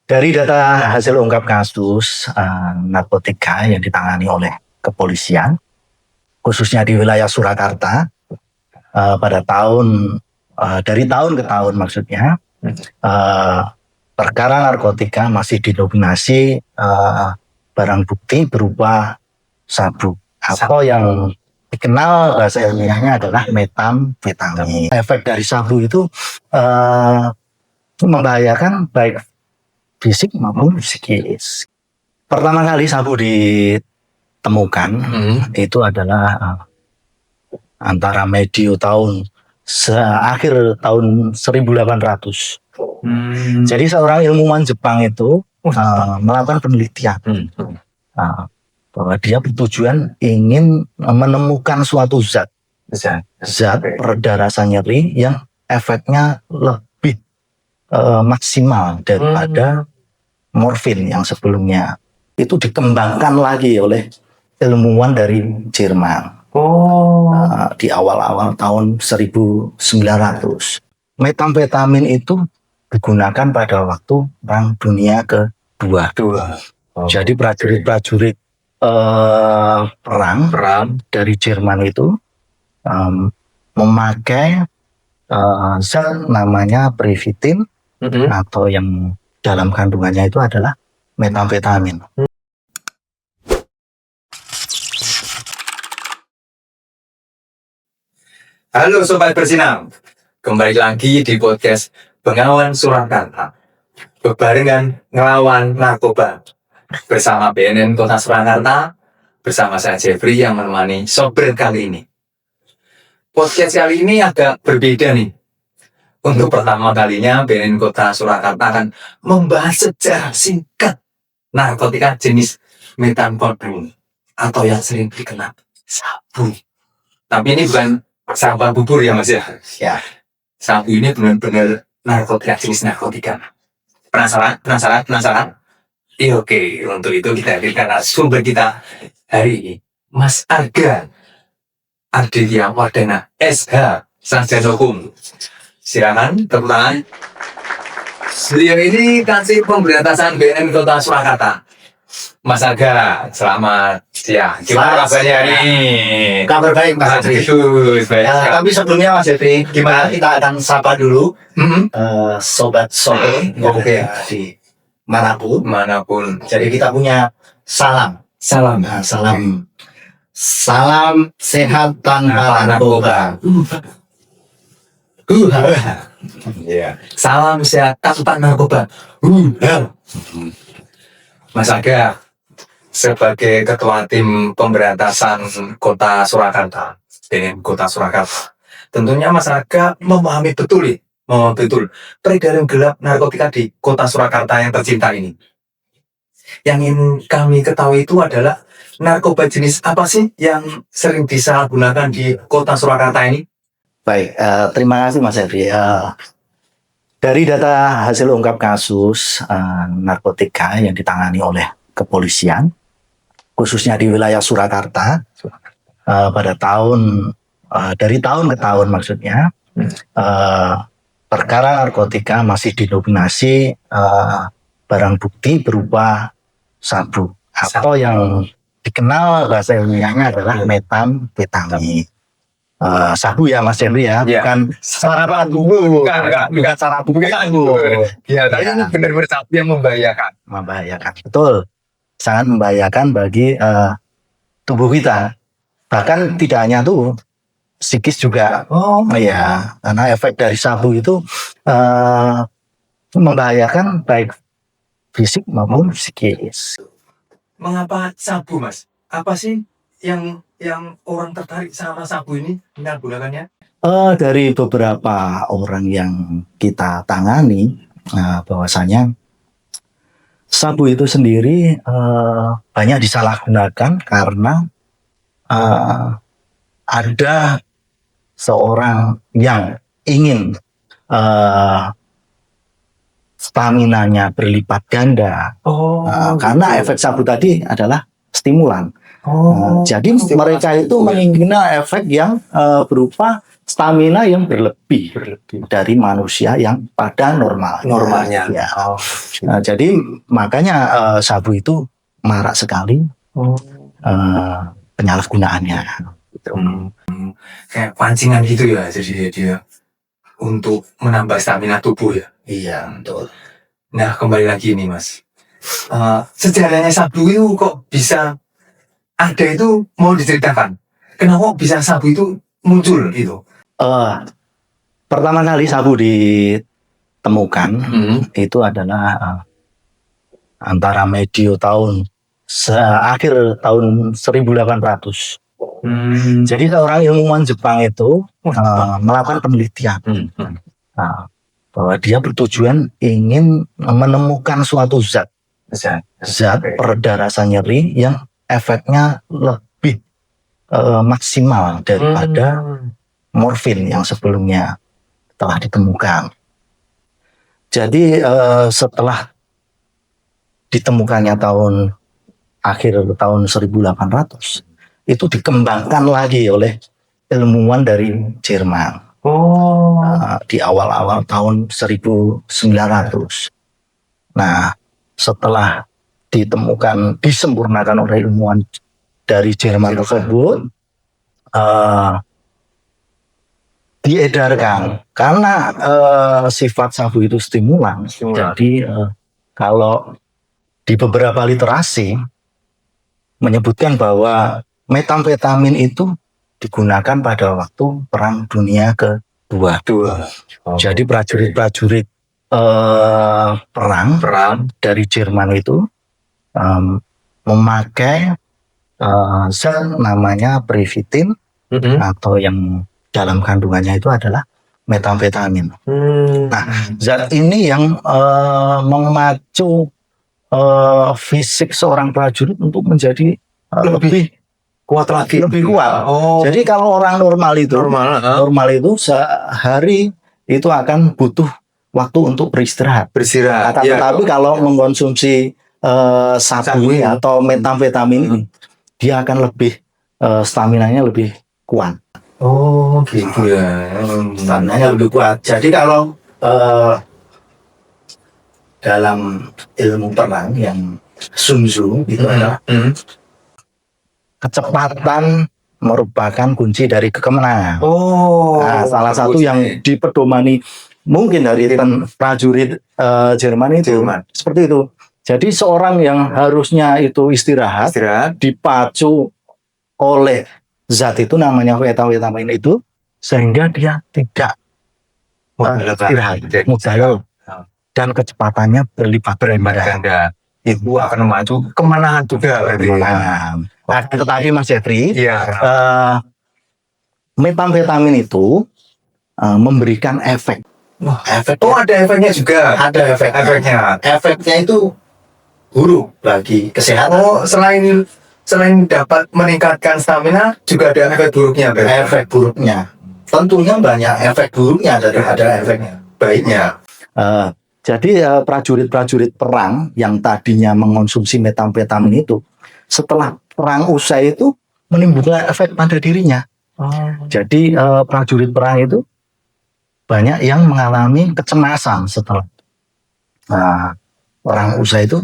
Dari data hasil ungkap kasus narkotika yang ditangani oleh kepolisian, khususnya di wilayah Surakarta, pada dari tahun ke tahun maksudnya, perkara narkotika masih didominasi barang bukti berupa sabu atau yang dikenal bahasa ilmiahnya adalah metamfetamin. Efek dari sabu itu membahayakan baik fisik maupun psikis. Pertama kali sabu ditemukan itu adalah antara medio akhir tahun 1800. Jadi seorang ilmuwan Jepang itu melakukan penelitian bahwa dia bertujuan ingin menemukan suatu zat pereda rasa nyeri yang efeknya lebih maksimal daripada morfin yang sebelumnya. Itu dikembangkan lagi oleh ilmuwan dari Jerman di awal-awal tahun 1900. Metamfetamin itu digunakan pada waktu Perang Dunia Kedua. Jadi prajurit-prajurit perang dari Jerman itu memakai zat namanya Previtin atau yang dalam kandungannya itu adalah metamfetamin. Halo Sobat Bersinam, kembali lagi di podcast Bengawan Surakarta, bebarengan ngelawan narkoba bersama BNN Kota Surakarta, bersama saya Jeffrey yang menemani Sober kali ini. Podcast kali ini agak berbeda nih. Untuk pertama kalinya BNN Kota Surakarta akan membahas sejarah singkat narkotika jenis metamfetamin atau yang sering dikenal sabu. Tapi ini bukan sabu bubur ya Mas ya? Ya. Sabu ini benar-benar narkotika jenis narkotika. Penasaran? Iya, oke. Untuk itu kita hadirkan sumber kita hari ini, Mas Arga Arditya Wardana SH, Sarjana Hukum. Silakan tepuk tangan. Beliau ini Kasih Pemberantasan BNN Kota Surakarta. Mas Arga, selamat siang. Gimana kabarnya nih? Kabar baik Mas Jeffrey. Tapi sebelumnya Mas Jeffrey, gimana kita akan sapa dulu sobat Sober di manapun. Jadi kita punya salam sehat tanpa narkoba. Salam sehat tanpa narkoba. Mas Aga, sebagai ketua tim pemberantasan Kota Surakarta, dengan Kota Surakarta, tentunya Mas Aga memahami betul peredaran gelap narkotika di Kota Surakarta yang tercinta ini. Yang ingin kami ketahui itu adalah narkoba jenis apa sih yang sering disalahgunakan di Kota Surakarta ini? Baik, terima kasih Mas Jeffrey. Dari data hasil ungkap kasus narkotika yang ditangani oleh kepolisian, khususnya di wilayah Surakarta, pada dari tahun ke tahun maksudnya, perkara narkotika masih didominasi barang bukti berupa sabu atau yang dikenal bahasa ilmiahnya adalah metamfetamin. Sabu ya Mas Jeffrey ya, bukan sarapan bubur, bukan sarapan bubur. Ya, tapi ini benar-benar sabu yang membahayakan, betul, sangat membahayakan bagi tubuh kita. Bahkan tidak hanya itu, psikis juga. Karena efek dari sabu itu membahayakan baik fisik maupun psikis. Mengapa sabu, Mas? Apa sih yang orang tertarik sama sabu ini menggunakannya? Dari beberapa orang yang kita tangani, bahwasanya sabu itu sendiri banyak disalahgunakan karena ada seorang yang ingin staminanya berlipat ganda. Karena efek sabu tadi adalah stimulan. Jadi mereka itu menginginkan efek yang berupa stamina yang berlebih dari manusia yang pada normalnya. Ya. Jadi makanya sabu itu marak sekali penyalahgunaannya. Kayak pancingan gitu ya, jadi dia untuk menambah stamina tubuh ya. Iya, betul. Nah, kembali lagi nih Mas. Sejarahnya sabu itu kok bisa ada, itu mau diceritakan? Kenapa bisa sabu itu muncul gitu? Pertama kali sabu ditemukan itu adalah antara medio tahun akhir tahun 1800. Jadi seorang ilmuwan Jepang itu melakukan penelitian bahwa dia bertujuan ingin menemukan suatu zat pereda rasa nyeri yang efeknya lebih maksimal daripada morfin yang sebelumnya telah ditemukan. Jadi setelah ditemukannya akhir tahun 1800, itu dikembangkan lagi oleh ilmuwan dari Jerman di awal-awal tahun 1900. Nah, setelah disempurnakan oleh ilmuwan dari Jerman tersebut, diedarkan karena sifat sabu itu stimulan. Jadi kalau di beberapa literasi menyebutkan bahwa metamfetamin itu digunakan pada waktu Perang Dunia Kedua. Jadi prajurit-prajurit perang dari Jerman itu memakai zat namanya Privitin atau yang dalam kandungannya itu adalah metamfetamin. Nah, zat ini yang memacu fisik seorang prajurit untuk menjadi lebih kuat lagi. Jadi kalau orang normal itu sehari itu akan butuh waktu untuk beristirahat. Tetapi kalau mengkonsumsi sabu atau metamfetamin, dia akan lebih staminanya lebih kuat. Oh gitu ya. Staminanya lebih kuat. Jadi kalau dalam ilmu perang yang Sun Tzu itu adalah kecepatan merupakan kunci dari kemenangan. Nah, salah satu yang dipedomani mungkin dari prajurit Jerman itu seperti itu. Jadi seorang yang harusnya itu istirahat dipacu oleh zat itu namanya metamfetamin itu, sehingga dia tidak istirahat, mudah, dan kecepatannya berlipat ganda. Itu akan memacu kemenangan juga. Tetapi Mas Jeffrey, metamfetamin itu memberikan efek. Ada efeknya juga. Ada efeknya. Efeknya itu buruk bagi kesehatan. Selain dapat meningkatkan stamina, juga ada efek buruknya. Efek buruknya, tentunya banyak efek buruknya daripada efek baiknya. Jadi prajurit-prajurit perang yang tadinya mengonsumsi metamfetamin itu, setelah perang usai itu menimbulkan efek pada dirinya. Jadi prajurit perang itu banyak yang mengalami kecemasan setelah perang usai itu,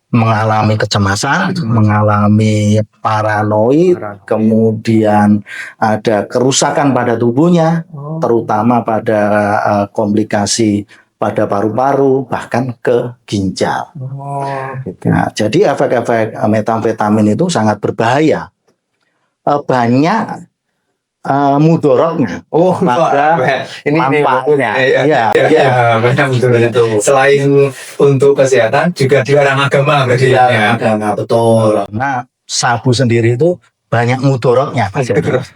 mengalami kecemasan, mengalami paranoid, kemudian ada kerusakan pada tubuhnya, terutama pada komplikasi pada paru-paru, bahkan ke ginjal. Nah, jadi efek-efek metamfetamin itu sangat berbahaya. Banyak mudorotnya. Ini manfaatnya. Banyak mudorotnya. Selain untuk kesehatan, juga dilarang agama. Betul. Nah, sabu sendiri itu banyak mudorotnya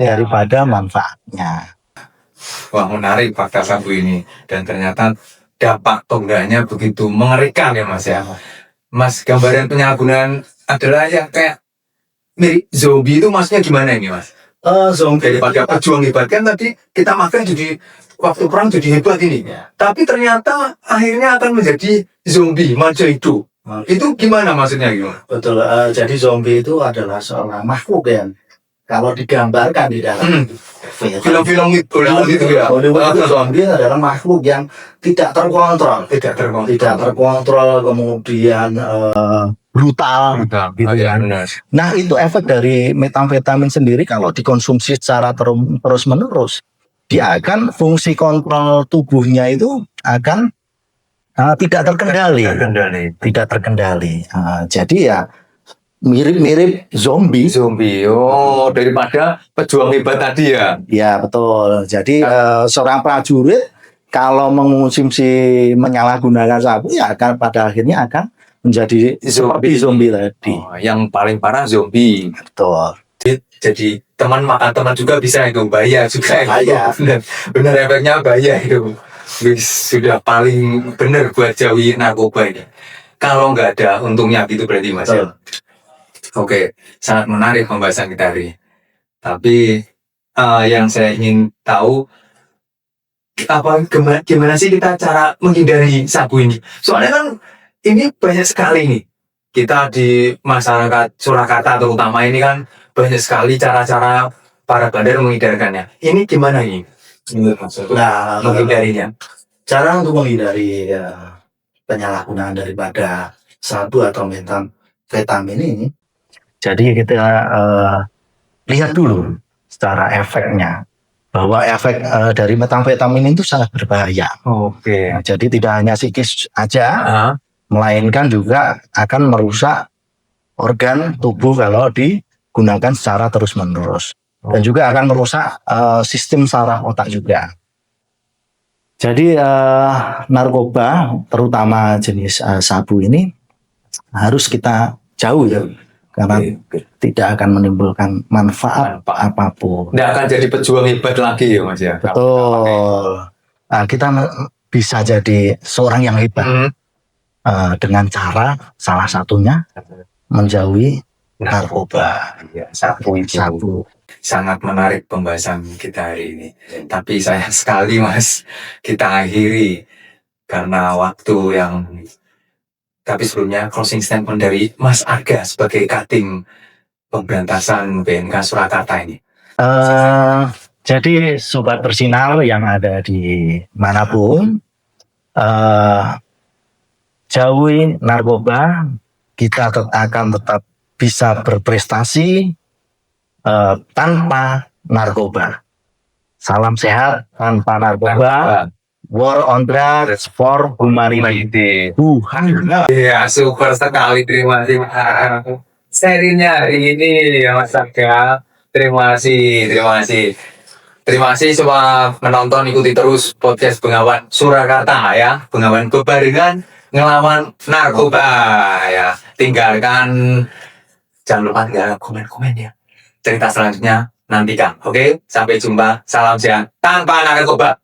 daripada manfaatnya. Wah, menarik fakta sabu ini, dan ternyata dampak tongganya begitu mengerikan ya Mas ya. Mas, gambaran penyalahgunaan adalah yang kayak mirip zombie itu, maksudnya gimana ini Mas? Zombie daripada pejuang hebat, kan tadi kita makan jadi waktu perang jadi hebat ini, tapi ternyata akhirnya akan menjadi zombie, manja hidup. Itu gimana maksudnya gimana? Betul. Jadi zombie itu adalah seorang makhluk yang kalau digambarkan di dalam Film-film Hollywood itu ya. Hollywood itu zombie adalah makhluk yang tidak terkontrol, Tidak terkontrol. tidak terkontrol, kemudian brutal, gitu ya, kan. benar. Nah itu efek dari metamfetamin sendiri kalau dikonsumsi secara terus menerus, dia akan fungsi kontrol tubuhnya itu akan tidak terkendali, tidak terkendali. Jadi ya mirip-mirip zombie. Oh, daripada pejuang hebat tadi ya. Ya betul. Jadi seorang prajurit kalau mengonsumsi menyalahgunakan sabu ya akan pada akhirnya akan menjadi seperti zombie tadi. Oh, yang paling parah zombie. Betul. Jadi teman makan teman juga bisa itu, bahaya juga. Bahaya. Benar efeknya bahaya itu. Sudah paling benar buat jauhi narkoba ini. Kalau nggak ada untungnya gitu berarti Mas ya. Oke, sangat menarik pembahasan kita hari ini. Tapi yang saya ingin tahu gimana sih kita cara menghindari sabu ini? Soalnya kan ini banyak sekali nih. Kita di masyarakat Surakarta terutama ini kan banyak sekali cara-cara para bandar menghindarkannya. Ini gimana ini? Nah, menghindarinya. Cara untuk menghindari penyalahgunaan daripada sabu atau metamfetamin ini, jadi kita lihat dulu secara efeknya bahwa efek dari metamfetamin itu sangat berbahaya. Oke. Nah, jadi tidak hanya psikis aja, melainkan juga akan merusak organ tubuh kalau digunakan secara terus-menerus. Dan juga akan merusak sistem saraf otak juga. Jadi narkoba, terutama jenis sabu ini harus kita jauh ya, karena tidak akan menimbulkan manfaat apapun. Tidak akan jadi pejuang hebat lagi ya Mas ya. Betul. Nah, kita bisa jadi seorang yang hebat dengan cara salah satunya menjauhi narkoba. Sabu. Sangat menarik pembahasan kita hari ini. Tapi sayang sekali Mas, kita akhiri karena waktu yang. Tapi sebelumnya closing statement dari Mas Arga sebagai Kadin Pemberantasan BNK Surakarta ini. Jadi sobat bersinar yang ada di manapun, jauhi narkoba, kita akan tetap bisa berprestasi tanpa narkoba. Salam sehat tanpa narkoba. War on drugs for humanity. Iya, super sekali. Terima kasih serinya hari ini ya Mas Arga. Terima kasih. Terima kasih semua menonton, ikuti terus podcast Bengawan Surakarta ya. Bengawan Bebarengan ngelawan narkoba ya. Tinggalkan, jangan lupa tinggalkan komen-komen ya. Cerita selanjutnya nantikan. Oke, sampai jumpa. Salam sehat tanpa narkoba.